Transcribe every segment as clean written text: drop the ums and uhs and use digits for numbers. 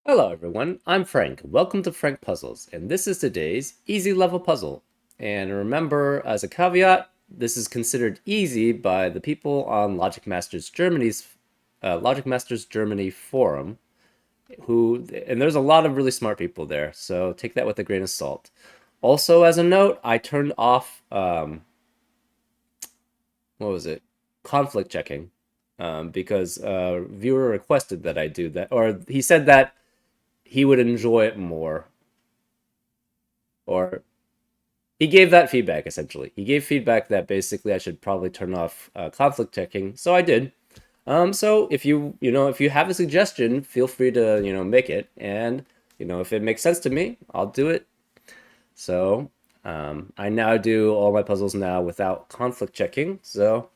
Hello everyone, I'm Frank. Welcome to Frank Puzzles, and this is today's easy level puzzle. And remember, as a caveat, this is considered easy by the people on Logic Masters Germany forum, and there's a lot of really smart people there, so take that with a grain of salt. Also, as a note, I turned off what was it? Conflict checking, because a viewer requested that I do that, or he said that he would enjoy it more, or he gave that feedback essentially. He gave feedback that basically I should probably turn off conflict checking, so I did. So if you have a suggestion, feel free to make it, and if it makes sense to me, I'll do it. So I now do all my puzzles now without conflict checking. So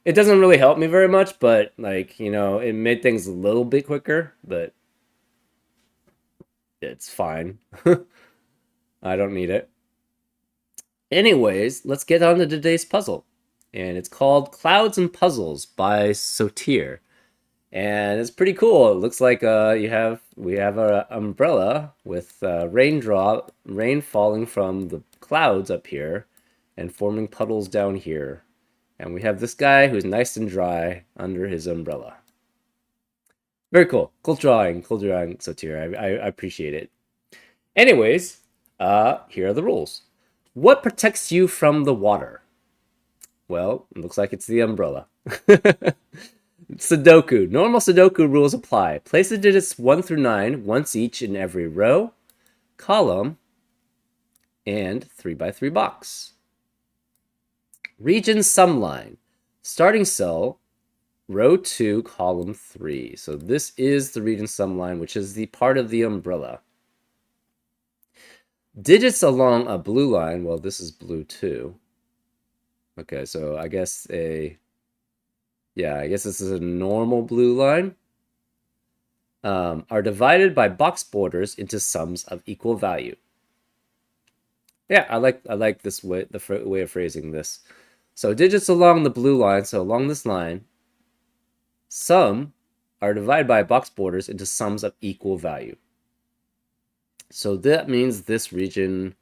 it doesn't really help me very much, but it made things a little bit quicker, but it's fine. I don't need it. Anyways, let's get on to today's puzzle. And it's called Clouds and Puzzles by Sotir. And it's pretty cool. It looks like we have an umbrella with rain falling from the clouds up here and forming puddles down here. And we have this guy who's nice and dry under his umbrella. Very cool. Cool drawing, Sotir. I appreciate it. Anyways, here are the rules. What protects you from the water? Well, it looks like it's the umbrella. Sudoku. Normal Sudoku rules apply. Place the digits 1 through 9 once each in every row, column, and 3 by 3 box. Region sum line. Starting cell, row 2, column 3. So this is the region sum line, which is the part of the umbrella. Digits along a blue line. Well, this is blue too. Okay, so I guess this is a normal blue line. Are divided by box borders into sums of equal value. Yeah, I like this way, the way of phrasing this. So digits along the blue line, so along this line, some are divided by box borders into sums of equal value. So that means this region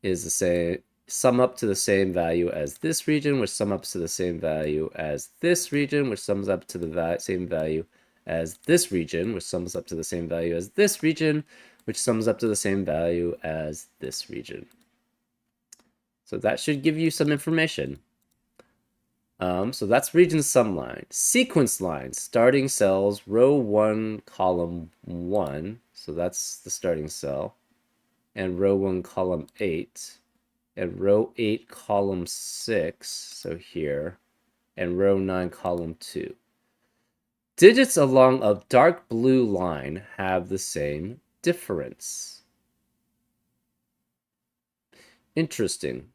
is the same, sum up to the same value as this region, which sum up to the same value as this region, which sums up to the same value as this region, which sums up to the same value as this region, which sums up to the same value as this region. So that should give you some information. So that's region sum line. Sequence line, starting cells, row 1, column 1. So that's the starting cell. And row 1, column 8. And row 8, column 6, so here. And row 9, column 2. Digits along a dark blue line have the same difference. Interesting.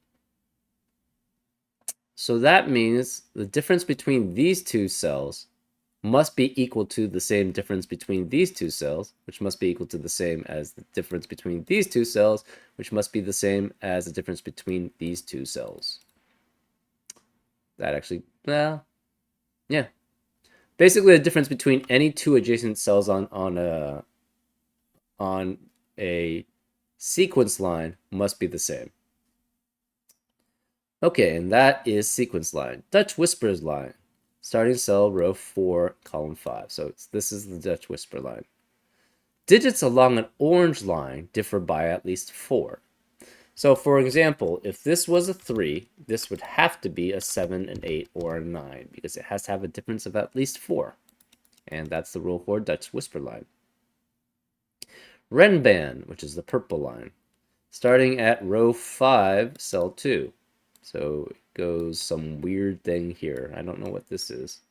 So that means the difference between these two cells must be equal to the same difference between these two cells, which must be equal to the same as the difference between these two cells, which must be the same as the difference between these two cells. That actually, well, yeah. Basically, the difference between any two adjacent cells on a sequence line must be the same. Okay, and that is sequence line. Dutch whispers line. Starting cell, row 4, column 5. So this is the Dutch whisper line. Digits along an orange line differ by at least 4. So for example, if this was a 3, this would have to be a 7, an 8, or a 9, because it has to have a difference of at least 4. And that's the rule for Dutch whisper line. Renban, which is the purple line. Starting at row 5, cell 2. So it goes some weird thing here. I don't know what this is.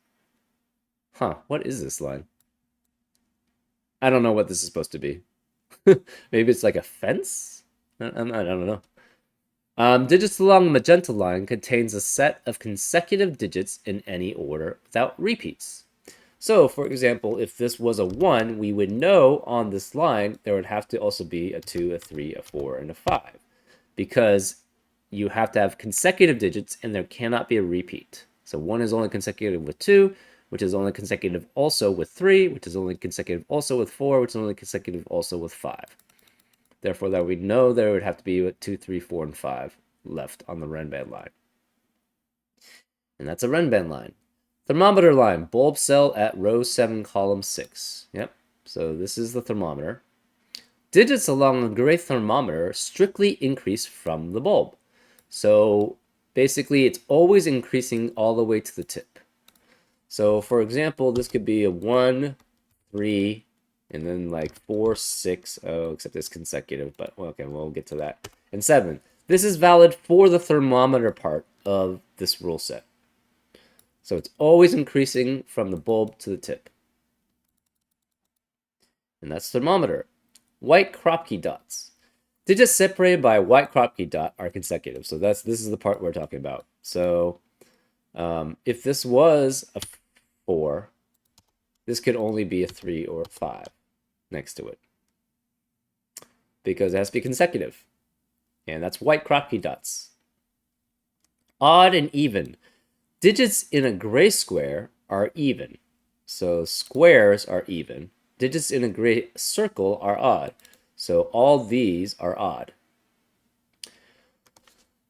Huh, what is this line? I don't know what this is supposed to be. Maybe it's like a fence? I don't know. Digits along the magenta line contains a set of consecutive digits in any order without repeats. So, for example, if this was a 1, we would know on this line there would have to also be a 2, a 3, a 4, and a 5. Because you have to have consecutive digits and there cannot be a repeat. So 1 is only consecutive with 2, which is only consecutive also with 3, which is only consecutive also with 4, which is only consecutive also with 5. Therefore, that we know there would have to be 2, 3, 4, and 5 left on the Renban line. And that's a Renban line. Thermometer line, bulb cell at row 7, column 6. Yep, so this is the thermometer. Digits along a gray thermometer strictly increase from the bulb. So basically, it's always increasing all the way to the tip. So for example, this could be a 1, 3, and then like 4, 6. Oh, except it's consecutive, but okay, we'll get to that. And 7. This is valid for the thermometer part of this rule set. So it's always increasing from the bulb to the tip. And that's thermometer. White Kropke dots. Digits separated by a white Kropke dot are consecutive. So this is the part we're talking about. So if this was a 4, this could only be a 3 or a 5 next to it, because it has to be consecutive. And that's white Kropke dots. Odd and even. Digits in a gray square are even. So squares are even. Digits in a gray circle are odd. So all these are odd.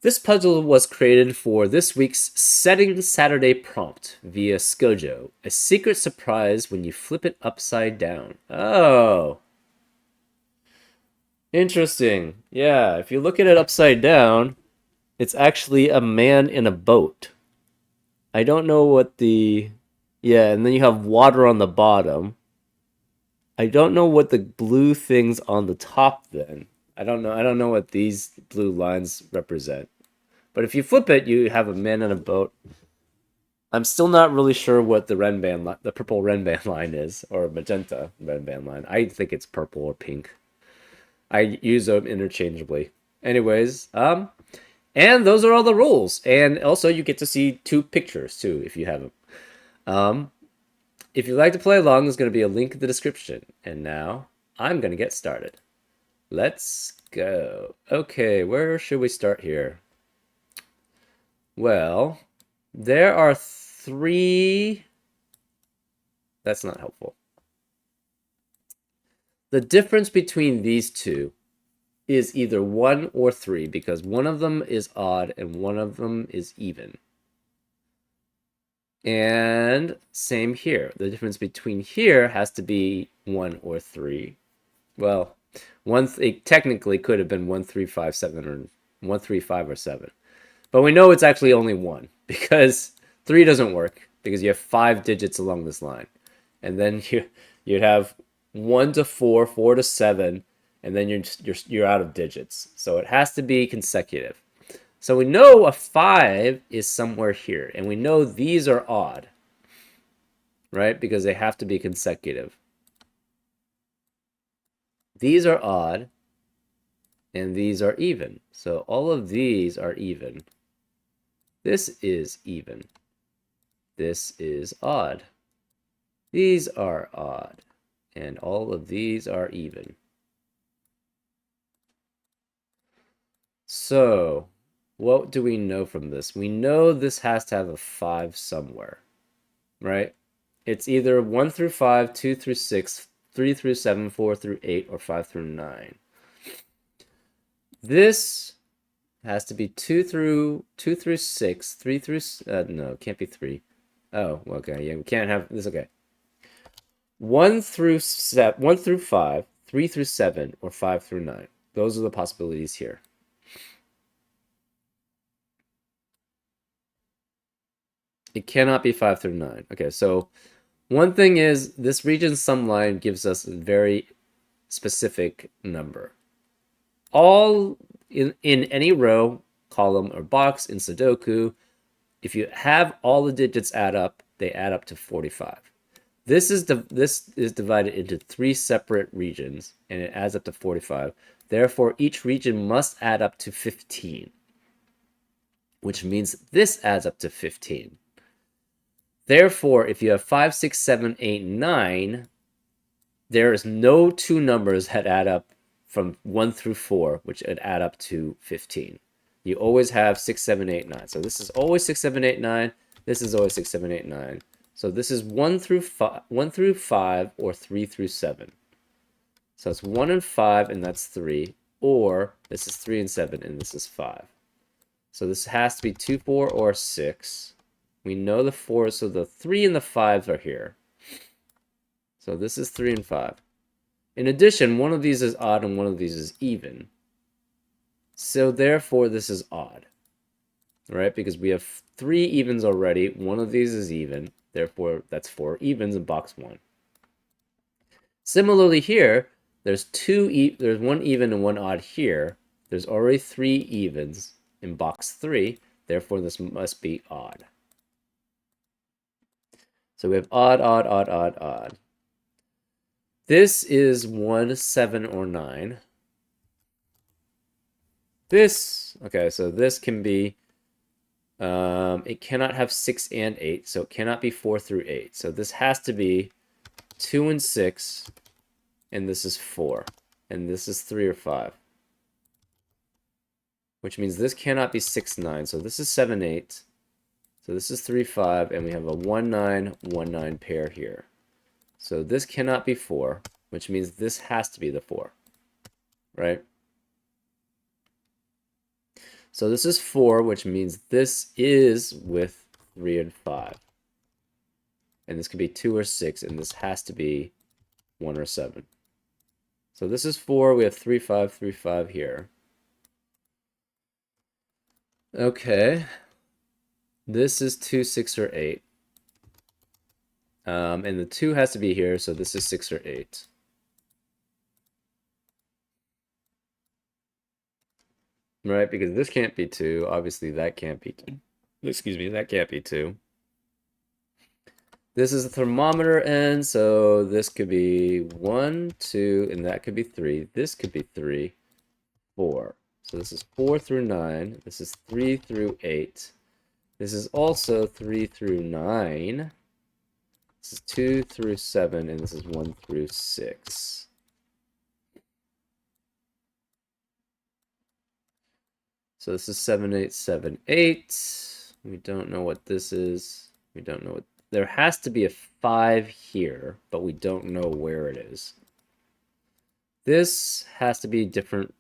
This puzzle was created for this week's Setting Saturday prompt via Skojo. A secret surprise when you flip it upside down. Oh. Interesting. Yeah, if you look at it upside down, it's actually a man in a boat. I don't know what the... Yeah, and then you have water on the bottom. I don't know what the blue things on the top then. I don't know what these blue lines represent. But if you flip it, you have a man in a boat. I'm still not really sure what the purple Renban line is, or magenta Renban line. I think it's purple or pink. I use them interchangeably. Anyways, and those are all the rules. And also, you get to see 2 pictures too if you have them. If you'd like to play along, there's going to be a link in the description. And now, I'm going to get started. Let's go. Okay, where should we start here? Well, there are 3... That's not helpful. The difference between these two is either 1 or 3, because one of them is odd and one of them is even. And same here. The difference between here has to be 1 or 3. Well, it technically could have been 1, 3, 5, 7, or 1, 3, 5, or 7. But we know it's actually only 1, because 3 doesn't work, because you have 5 digits along this line. And then you'd have 1 to 4, 4 to 7, and then you're out of digits. So it has to be consecutive. So we know a 5 is somewhere here, and we know these are odd, right? Because they have to be consecutive. These are odd, and these are even. So all of these are even. This is even. This is odd. These are odd, and all of these are even. So, what do we know from this? We know this has to have a 5 somewhere, right? It's either 1 through 5, 2 through 6, 3 through 7, 4 through 8, or 5 through 9. This has to be 2 through 6, 3 through... no, it can't be 3. Oh, okay, yeah, we can't have this, okay. 1 through 5, 3 through 7, or 5 through 9. Those are the possibilities here. It cannot be 5 through 9. Okay, so one thing is this region sum line gives us a very specific number. All in any row, column, or box in Sudoku, if you have all the digits add up, they add up to 45. This is divided into 3 separate regions, and it adds up to 45. Therefore, each region must add up to 15, which means this adds up to 15. Therefore, if you have 5, 6, 7, 8, 9, there is no 2 numbers that add up from 1 through 4, which would add up to 15. You always have 6, 7, 8, 9. So this is always 6, 7, 8, 9. This is always 6, 7, 8, 9. So this is 1 through 5 or 3 through 7. So it's 1 and 5 and that's 3, or this is 3 and 7 and this is 5. So this has to be 2, 4, or 6. We know the 4, so the 3 and the 5s are here. So this is 3 and 5. In addition, one of these is odd and one of these is even. So therefore, this is odd, right? Because we have 3 evens already. One of these is even. Therefore, that's 4 evens in box 1. Similarly here, there's 1 even and 1 odd here. There's already 3 evens in box 3. Therefore, this must be odd. So we have odd, odd, odd, odd, odd. This is 1, 7, or 9. Okay, so this can be, it cannot have 6 and 8, so it cannot be 4 through 8. So this has to be 2 and 6, and this is 4, and this is 3 or 5. Which means this cannot be 6, 9, so this is 7, 8. So this is 3, 5, and we have a 1, 9, 1, 9 pair here. So this cannot be 4, which means this has to be the 4, right? So this is 4, which means this is with 3 and 5. And this could be 2 or 6, and this has to be 1 or 7. So this is 4, we have 3, 5, 3, 5 here. Okay. This is 2, 6, or 8. And the 2 has to be here, so this is 6 or 8. Right, because this can't be 2. Obviously, that can't be 2. Excuse me, that can't be 2. This is a thermometer end, so this could be 1, 2, and that could be 3. This could be 3, 4. So this is 4 through 9. This is 3 through 8. This is also 3 through 9. This is 2 through 7, and this is 1 through 6. So this is 7, 8, 7, 8. We don't know what this is. We don't know what... There has to be a 5 here, but we don't know where it is. This has to be different.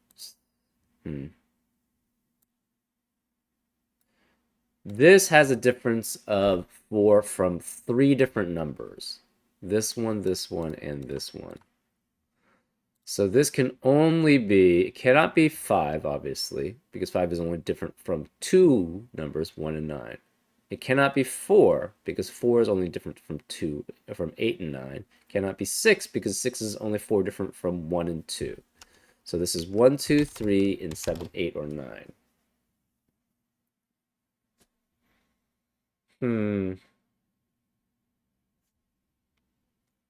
This has a difference of 4 from 3 different numbers. This one, and this one. So this can only be, it cannot be 5, obviously, because 5 is only different from 2 numbers, 1 and 9. It cannot be 4, because 4 is only different from 8 and 9. It cannot be 6, because 6 is only 4 different from 1 and 2. So this is 1, 2, 3, and 7, 8, or 9.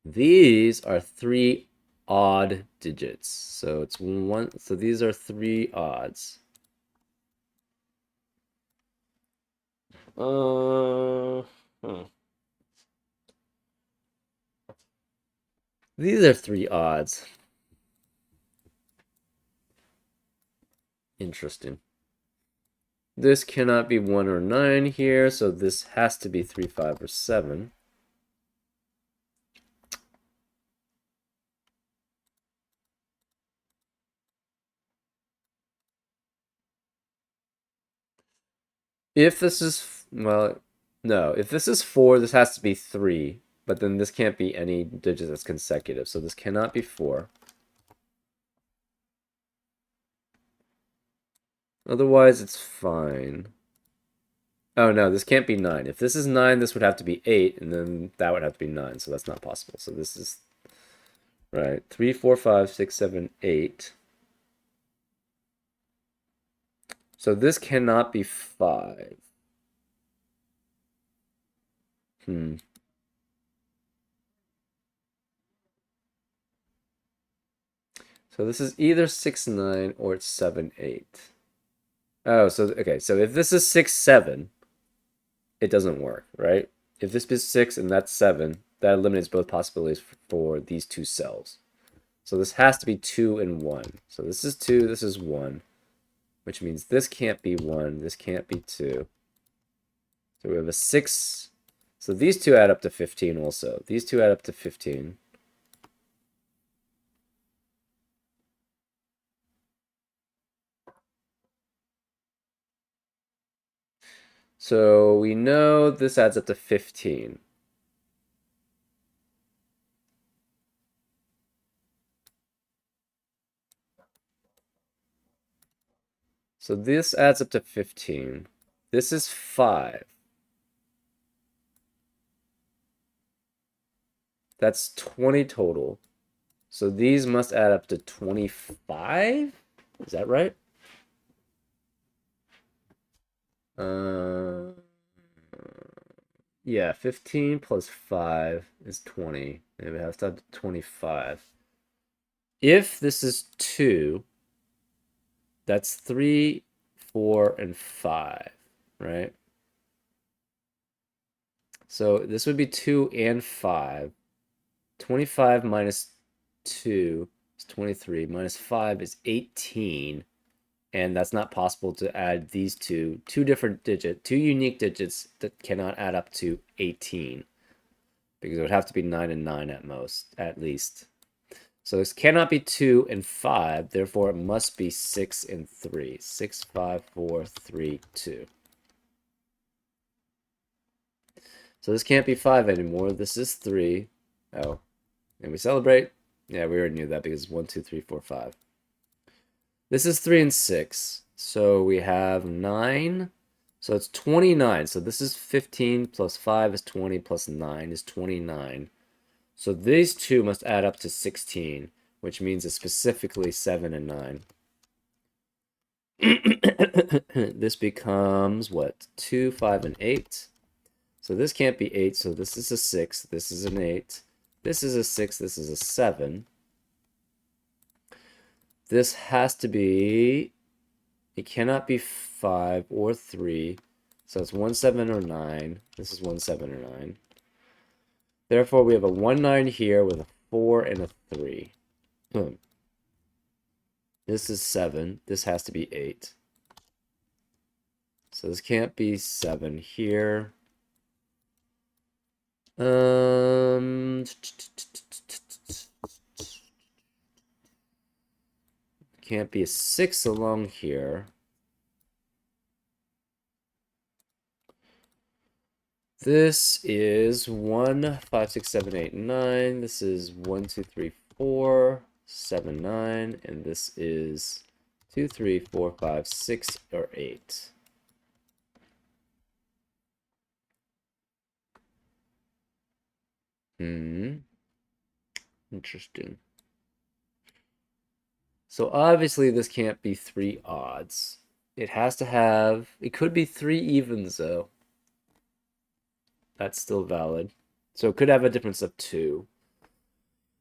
These are 3 odd digits. So it's 1, so these are 3 odds. These are 3 odds. Interesting. This cannot be 1 or 9 here, so this has to be 3, 5, or 7. If this is, well, no. If this is 4, this has to be 3. But then this can't be any digit that's consecutive. So this cannot be 4. Otherwise, it's fine. Oh, no, this can't be 9. If this is 9, this would have to be 8. And then that would have to be 9. So that's not possible. So this is, right, 3, 4, 5, 6, 7, 8. So this cannot be 5. So this is either 6, 9, or it's 7, 8. Oh, so, okay, so if this is 6, 7, it doesn't work, right? If this is 6 and that's 7, that eliminates both possibilities for these 2 cells. So this has to be 2 and 1. So this is 2, this is 1, which means this can't be 1, this can't be 2. So we have a 6, So these two add up to 15 also. These two add up to 15. So we know this adds up to 15. So this adds up to 15. This is 5. That's 20 total. So these must add up to 25? Is that right? Uh, yeah, 15 plus 5 is 20. Maybe it has to have 25. If this is 2, that's 3, 4, and 5, right? So this would be 2 and 5. 25 minus 2 is 23. Minus 5 is 18. And that's not possible to add these two different digits, two unique digits that cannot add up to 18. Because it would have to be 9 and 9 at most, at least. So this cannot be 2 and 5, therefore it must be 6 and 3. 6, 5, 4, 3, 2. So this can't be 5 anymore. This is 3. Oh, and we celebrate? Yeah, we already knew that because 1, 2, 3, 4, 5. This is 3 and 6. So we have 9. So it's 29. So this is 15 plus 5 is 20 plus 9 is 29. So these two must add up to 16, which means it's specifically 7 and 9. This becomes what? 2, 5, and 8. So this can't be 8, so this is a 6, this is an 8. This is a 6, this is a 7. This has to be, it cannot be 5 or 3. So it's 1, 7, or 9. This is 1, 7, or 9. Therefore, we have a 1, 9 here with a 4 and a 3. This is 7. This has to be 8. So this can't be 7 here. Can't be a 6 along here. This is 1, 5, 6, 7, 8, 9. This is 1, 2, 3, 4, 7, 9. And this is 2, 3, 4, 5, 6, or 8. Interesting. So obviously this can't be 3 odds. It has to have, it could be 3 evens though. That's still valid. So it could have a difference of 2.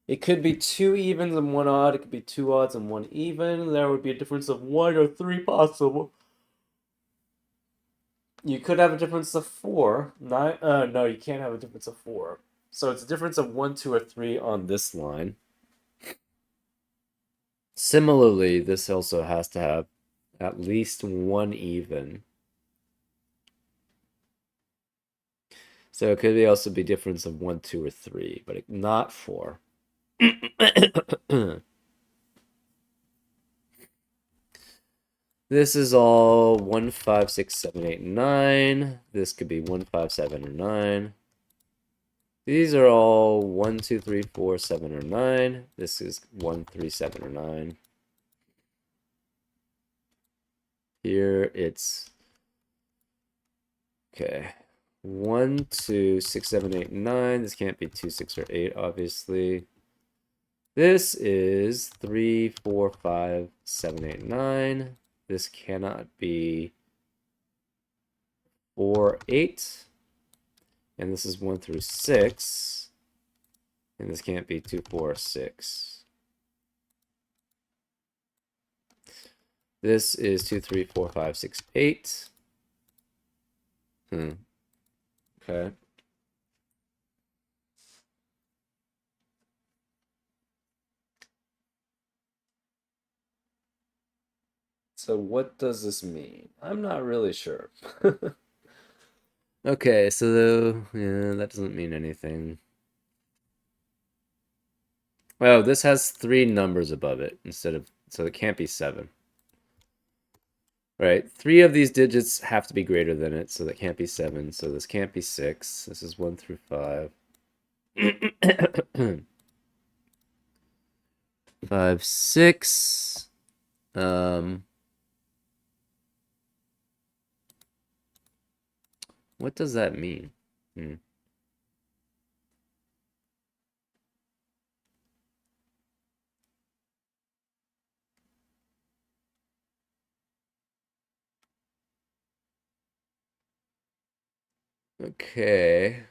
It could be 2 evens and 1 odd. It could be 2 odds and 1 even. There would be a difference of 1 or 3 possible. You could have a difference of 4. No, you can't have a difference of 4. So it's a difference of 1, 2, or 3 on this line. Similarly, this also has to have at least 1 even. So it could also be difference of 1, 2, or 3, but not 4. This is all 1, 5, 6, 7, 8, 9. This could be 1, 5, 7, or 9. These are all 1, 2, 3, 4, 7, or 9. This is 1, 3, 7, or 9. Here it's, okay, 1, 2, 6, 7, 8, 9. This can't be 2, 6, or 8, obviously. This is 3, 4, 5, 7, 8, 9. This cannot be 4, 8. And this is 1 through 6. And this can't be 2, 4, or 6. This is 2, 3, 4, 5, 6, 8. Okay. So what does this mean? I'm not really sure. Okay, so yeah, that doesn't mean anything. Oh, this has 3 numbers above it instead of, so it can't be 7. Right? 3 of these digits have to be greater than it, so that can't be 7. So this can't be 6. This is 1 through 5. 5, 6. Um, what does that mean? Hmm. Okay.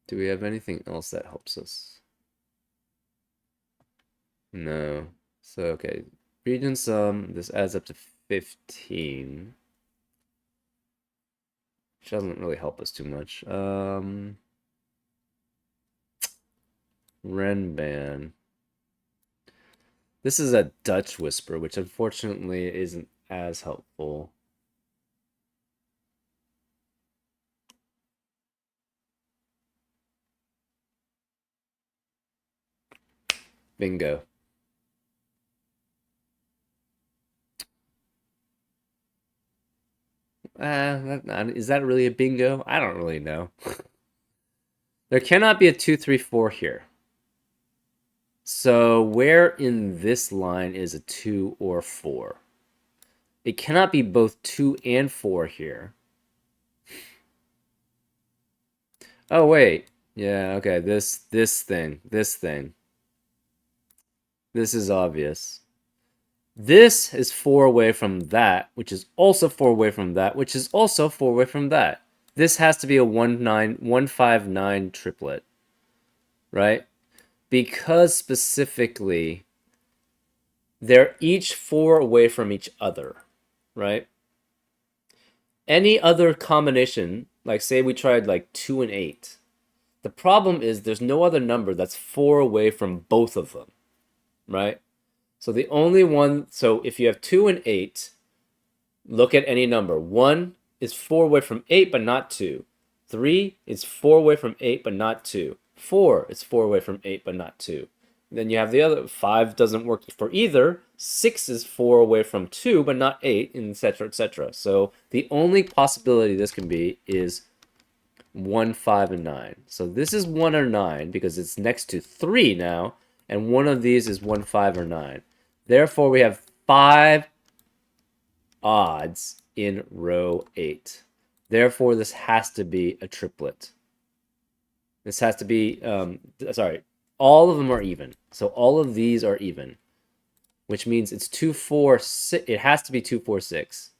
Do we have anything else that helps us? No. So, okay. Region sum, this adds up to 15. Which doesn't really help us too much. Renban. This is a Dutch whisper, which unfortunately isn't as helpful. Bingo. Is that really a bingo? I don't really know. There cannot be a 2, 3, 4 here. So where in this line is a 2 or 4? It cannot be both 2 and 4 here. Oh, wait. Yeah, okay. This thing. This thing. This is obvious. This is 4 away from that, which is also 4 away from that, which is also 4 away from that. This has to be a 1, 9, 1, 5, 9 triplet, right? Because specifically, they're each 4 away from each other, right? Any other combination, like say we tried like 2 and 8, the problem is there's no other number that's 4 away from both of them, right? So the only one, so if you have 2 and 8, look at any number. 1 is 4 away from 8, but not 2. 3 is 4 away from 8, but not 2. 4 is 4 away from 8, but not 2. Then you have the other. 5 doesn't work for either. 6 is 4 away from 2, but not 8, etc., etc. So the only possibility this can be is 1, 5, and 9. So this is 1 or 9 because it's next to 3 now, and one of these is 1, 5, or 9. Therefore, we have 5 odds in row 8. Therefore, this has to be a triplet. This has to be, sorry, all of them are even. So all of these are even, which means it's 2, 4, 6. It has to be 2, 4, 6.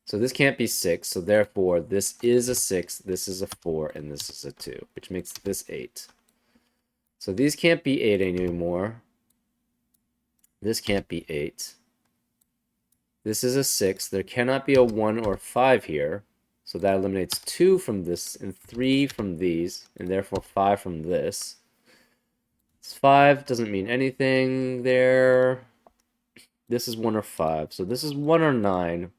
So this can't be 6. So therefore, this is a 6, this is a 4, and this is a 2, which makes this 8. So these can't be 8 anymore. This can't be 8. This is a 6. There cannot be a 1 or 5 here. So that eliminates 2 from this and 3 from these, and therefore 5 from this. 5 doesn't mean anything there. This is 1 or 5. So this is 1 or 9.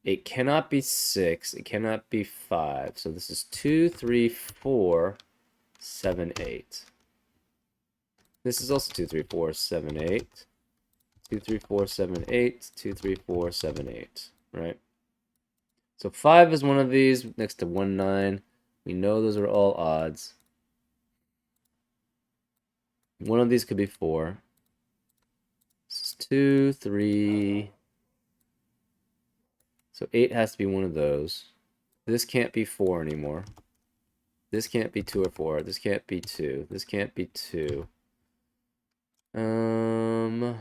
It cannot be 6. It cannot be 5. So this is 2, 3, 4, 7, 8. This is also 2, 3, 4, 7, 8. 2, 3, 4, 7, 8. 2, 3, 4, 7, 8. Right? So 5 is one of these next to 1, 9. We know those are all odds. One of these could be 4. This is 2, 3. So 8 has to be one of those. This can't be 4 anymore. This can't be 2 or 4. This can't be 2. This can't be 2. Huh.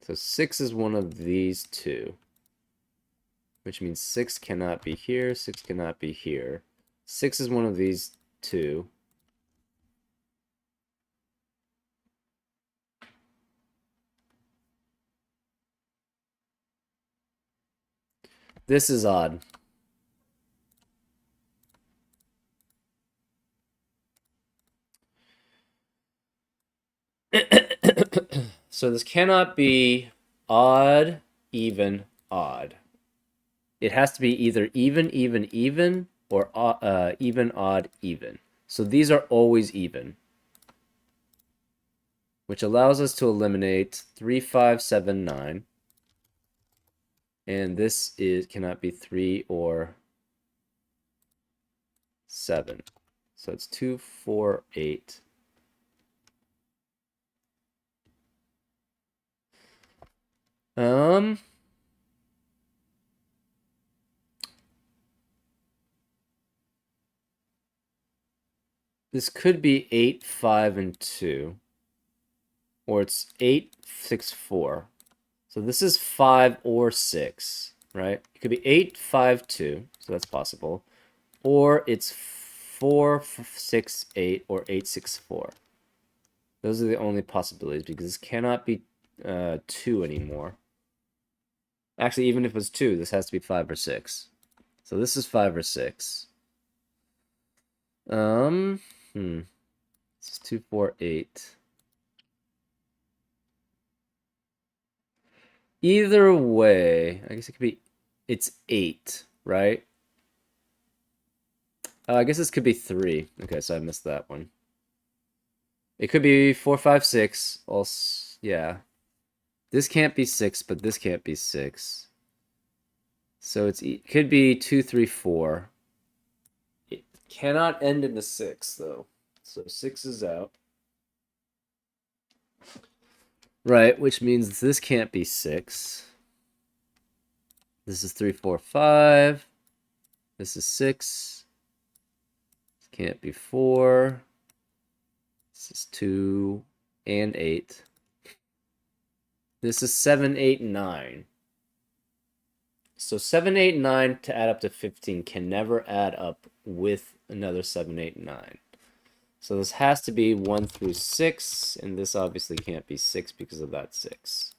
So 6 is one of these two, which means 6 cannot be here. 6 cannot be here. 6 is one of these two. This is odd. So this cannot be odd even, odd. It has to be either even, even, even, or even, odd, even. So these are always even, which allows us to eliminate 3, 5, 7, 9. And this cannot be 3 or 7. So it's 2, 4, 8. This could be 8, 5, and 2. Or it's 8, 6, 4. So this is 5 or 6, right? It could be 8, 5, 2. So that's possible. Or it's 4, 6, 8, or 8, 6, 4. Those are the only possibilities because this cannot be 2 anymore. Actually, even if it's 2, this has to be 5 or 6. So this is 5 or 6. This is 2, 4, 8. Either way, I guess it could be, it's 8, right? I guess this could be 3. Okay, so I missed that one. It could be 4, 5, 6. Also, yeah. This can't be 6, but this can't be 6. So it could be 2, 3, 4. It cannot end in the 6, though. So 6 is out. Right, which means this can't be 6. This is 3, 4, 5. This is 6. This can't be 4. This is 2 and 8. This is 7, 8, 9. So 7, 8, 9 to add up to 15 can never add up with another 7, 8, 9. So this has to be 1 through 6, and this obviously can't be 6 because of that 6.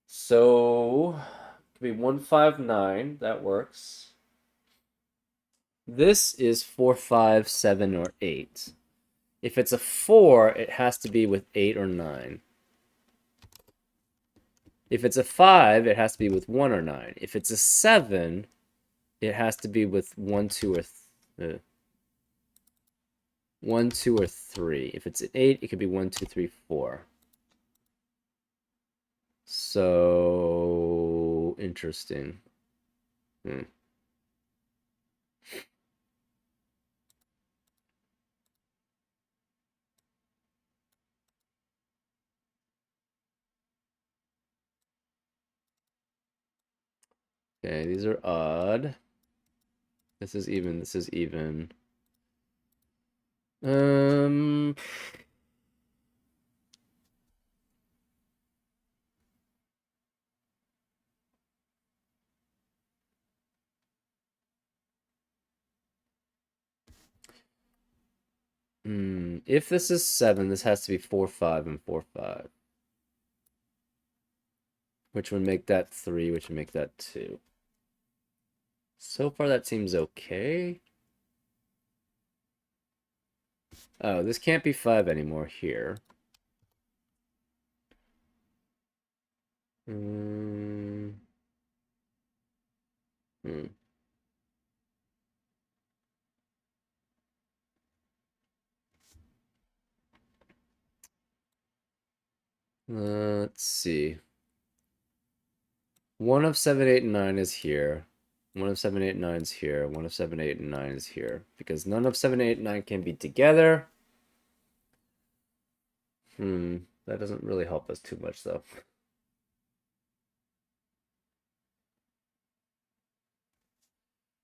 So it could be 1, 5, 9. That works. This is 4, 5, 7, or 8. If it's a 4, it has to be with 8 or 9. If it's a 5, it has to be with 1 or 9. If it's a 7, it has to be with 1, 2, or 1, 2, or 3. If it's an 8, it could be 1, 2, 3, 4. So interesting. Okay, these are odd. This is even. This is even. If this is 7, this has to be 4, 5, and 4, 5. Which would make that 3, which would make that 2. So far, that seems okay. Oh, this can't be 5 anymore here. Let's see. 1 of 7, 8, and 9 is here. 1 of 7, 8, and 9 is here. 1 of 7, 8, and 9 is here. Because none of 7, 8, and 9 can be together. That doesn't really help us too much, though.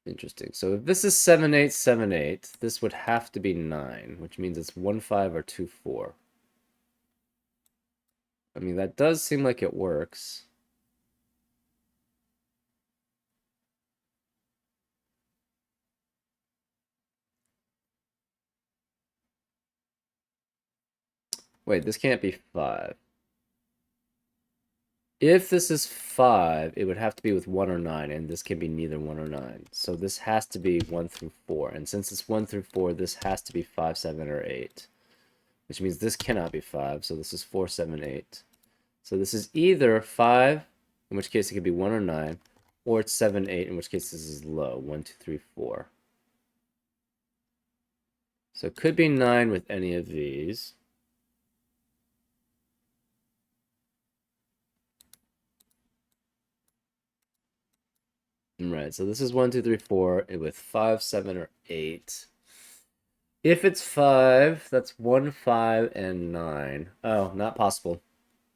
Interesting. So if this is 7, 8, 7, 8, this would have to be 9, which means it's 1, 5, or 2, 4. I mean, that does seem like it works. Wait, this can't be 5. If this is 5, it would have to be with 1 or 9, and this can be neither 1 or 9. So this has to be 1 through 4. And since it's 1 through 4, this has to be 5, 7, or 8. Which means this cannot be 5, so this is 4, 7, 8. So this is either 5, in which case it could be 1 or 9, or it's 7, 8, in which case this is low. 1, 2, 3, 4. So it could be 9 with any of these. Right, so this is 1, 2, 3, 4 with 5, 7, or 8. If it's 5, that's 1, 5, and 9. Oh, not possible.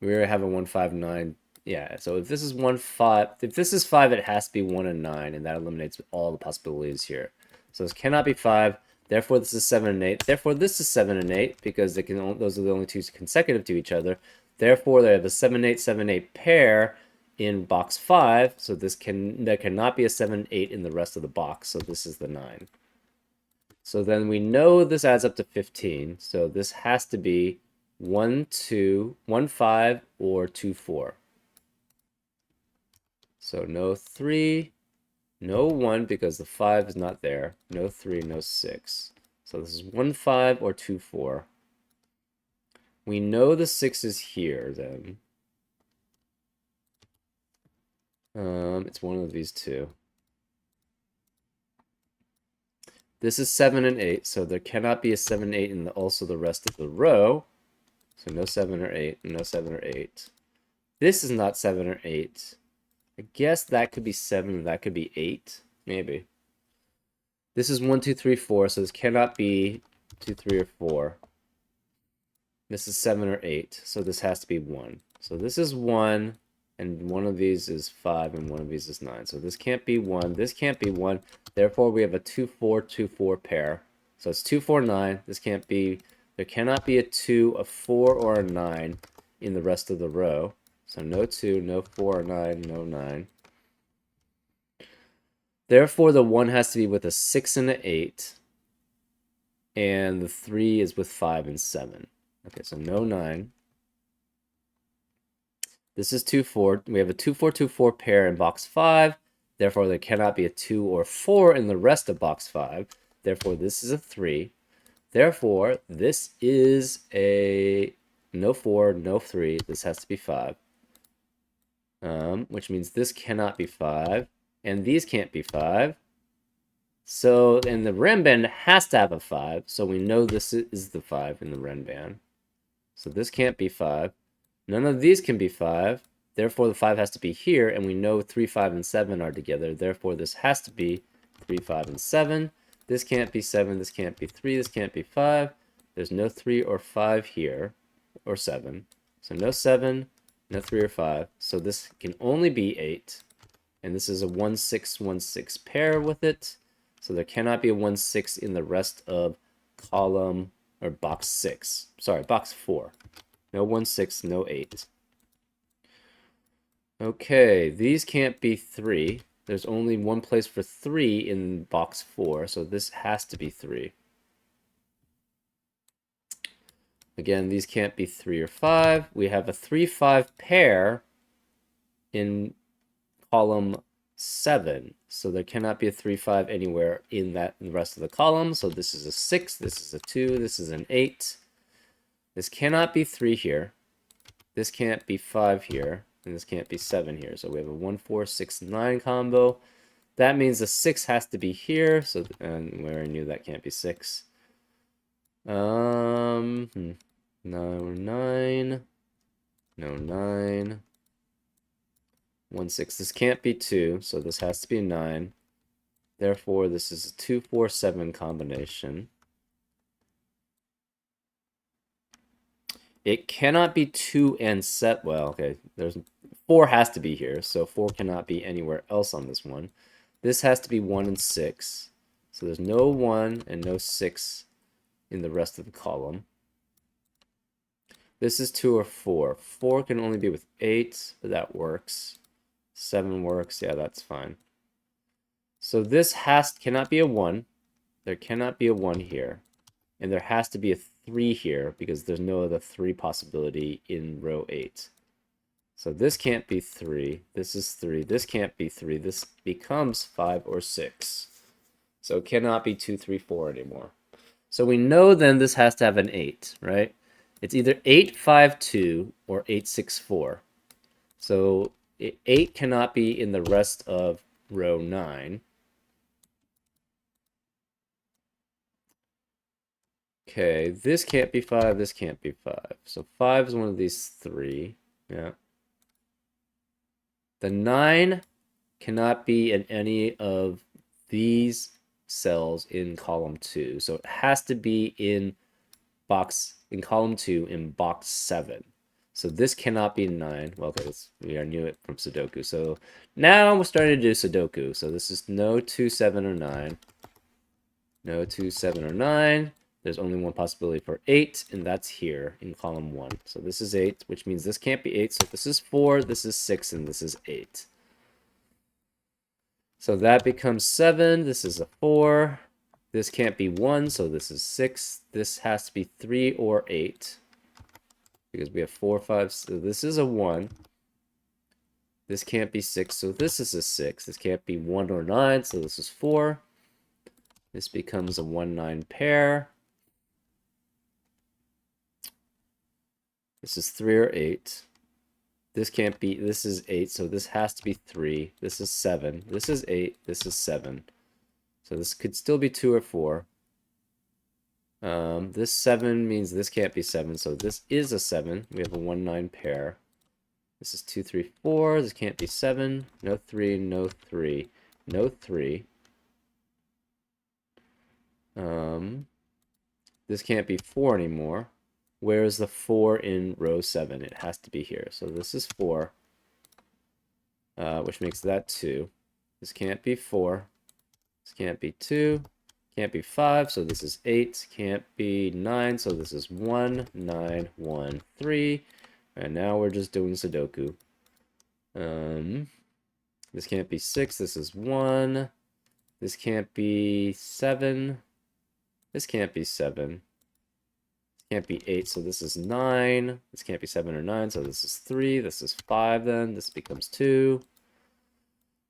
We already have a 1, 5, 9. Yeah, so if this is 1, 5, if this is 5, it has to be 1 and 9, and that eliminates all the possibilities here. So this cannot be 5. Therefore, this is 7 and 8. Therefore, this is 7 and 8 because they can. Those are the only two consecutive to each other. Therefore, they have a 7, 8, 7, 8 pair in box 5. So there cannot be a 7, 8 in the rest of the box. So this is the 9. So then we know this adds up to 15. So this has to be 1, 2, 1, 5, or 2, 4. So no 3, no 1 because the 5 is not there. No 3, no 6. So this is 1, 5 or 2, 4. We know the 6 is here then. It's one of these two. This is 7 and 8, so there cannot be a 7, 8 in also the rest of the row. So no 7 or 8, no 7 or 8. This is not 7 or 8. I guess that could be 7, that could be 8, maybe. This is 1, 2, 3, 4, so this cannot be 2, 3, or 4. This is 7 or 8, so this has to be 1. So this is 1, and one of these is 5, and one of these is 9. So this can't be 1, this can't be 1. Therefore, we have a 2, 4, 2, 4 pair. So it's 2, 4, 9. This can't be, there cannot be a 2, a 4, or a 9 in the rest of the row. So no 2, no 4, 9, no 9. Therefore, the 1 has to be with a 6 and an 8. And the 3 is with 5 and 7. Okay, so no 9. This is 2, 4. We have a 2, 4, 2, 4 pair in box 5. Therefore, there cannot be a 2 or 4 in the rest of box 5. Therefore, this is a 3. Therefore, this is a no 4, no 3. This has to be 5. Which means this cannot be 5. And these can't be 5. So, and the Renban has to have a 5. So we know this is the 5 in the Renban. So this can't be 5. None of these can be 5. Therefore, the 5 has to be here. And we know 3, 5, and 7 are together. Therefore, this has to be 3, 5, and 7. This can't be 7. This can't be 3. This can't be 5. There's no 3 or 5 here. Or 7. So no 7, no 3 or 5. So this can only be 8. And this is a 1, 6, 1, 6 pair with it. So there cannot be a 1, 6 in the rest of column, or box 6. Sorry, box 4. No 1, 6, no 8. Okay, these can't be 3. There's only one place for 3 in box 4, so this has to be 3. Again, these can't be 3 or 5. We have a 3, 5 pair in column 7. So there cannot be a 3, 5 anywhere in the rest of the column. So this is a 6, this is a 2, this is an 8. This cannot be 3 here. This can't be 5 here. And this can't be 7 here. So we have a 1, 4, 6, 9 combo. That means the 6 has to be here. So, and we already knew that can't be 6. 9, no 9. No 9. 1, 6. This can't be 2, so this has to be a 9. Therefore, this is a 2, 4, 7 combination. It cannot be 2 and set. Well, okay, there's 4 has to be here, so 4 cannot be anywhere else on this one. This has to be 1 and 6. So there's no 1 and no 6 in the rest of the column. This is 2 or 4. 4 can only be with 8, but that works. 7 works. Yeah, that's fine. So this cannot be a 1. There cannot be a 1 here. And there has to be a 3 here because there's no other 3 possibility in row 8. So this can't be 3. This is 3. This can't be 3. This becomes 5 or 6. So it cannot be 2, 3, 4 anymore. So we know then this has to have an 8, right? It's either 8, 5, 2 or 8, 6, 4. So 8 cannot be in the rest of row 9. Okay, this can't be 5, this can't be 5. So 5 is one of these 3. Yeah. The 9 cannot be in any of these cells in column 2. So it has to be in column 2 in box 7. So this cannot be 9. Well, okay, we already knew it from Sudoku. So now we're starting to do Sudoku. So this is no 2, 7, or 9. No 2, 7, or 9. There's only one possibility for 8, and that's here in column 1. So this is 8, which means this can't be 8. So this is 4, this is 6, and this is 8. So that becomes 7. This is a 4. This can't be 1, so this is 6. This has to be 3 or 8. Because we have 4, 5. So this is a 1. This can't be 6, so this is a 6. This can't be 1 or 9, so this is 4. This becomes a 1, 9 pair. This is 3 or 8. This can't be, this is 8, so this has to be 3. This is 7. This is 8. This is 7. So this could still be 2 or 4. This 7 means this can't be 7, so this is a 7. We have a 1, 9 pair. This is 2, 3, 4. This can't be 7. No 3, no 3, no 3. This can't be 4 anymore. Where is the 4 in row 7? It has to be here. So this is 4, which makes that 2. This can't be 4. This can't be 2. Can't be 5, so this is 8. Can't be 9, so this is 1, 9, 1, 3. And now we're just doing Sudoku. This can't be 6. This is 1. This can't be 7. This can't be 7. Can't be 8, so this is 9. This can't be 7 or 9, so this is 3. This is 5 then. This becomes 2.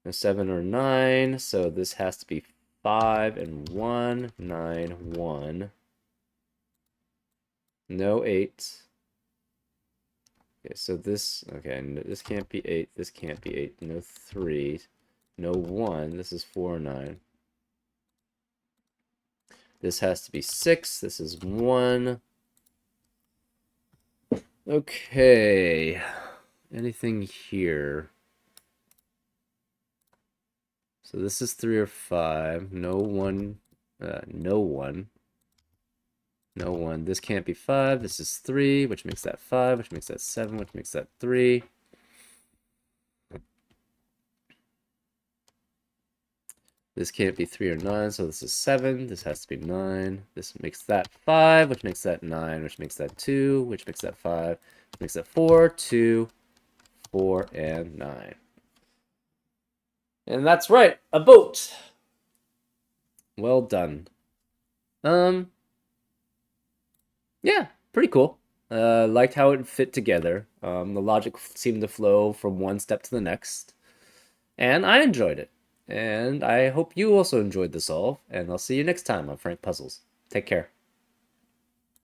No 7 or 9, so this has to be 5 and 1. 9, 1. No 8. Okay, so this, okay, this can't be 8. This can't be 8. No 3. No 1. This is 4 or 9. This has to be 6. This is 1. Okay, anything here? So this is 3 or 5. No 1. No 1. No 1. This can't be 5. This is 3, which makes that 5, which makes that 7, which makes that 3. This can't be 3 or 9, so this is 7. This has to be 9. This makes that 5, which makes that 9, which makes that 2, which makes that 5, which makes that 4, 2, 4, and 9. And that's right, a boat. Well done. Yeah, pretty cool. Liked how it fit together. The logic seemed to flow from one step to the next. And I enjoyed it. And I hope you also enjoyed the solve. And I'll see you next time on Frank Puzzles. Take care.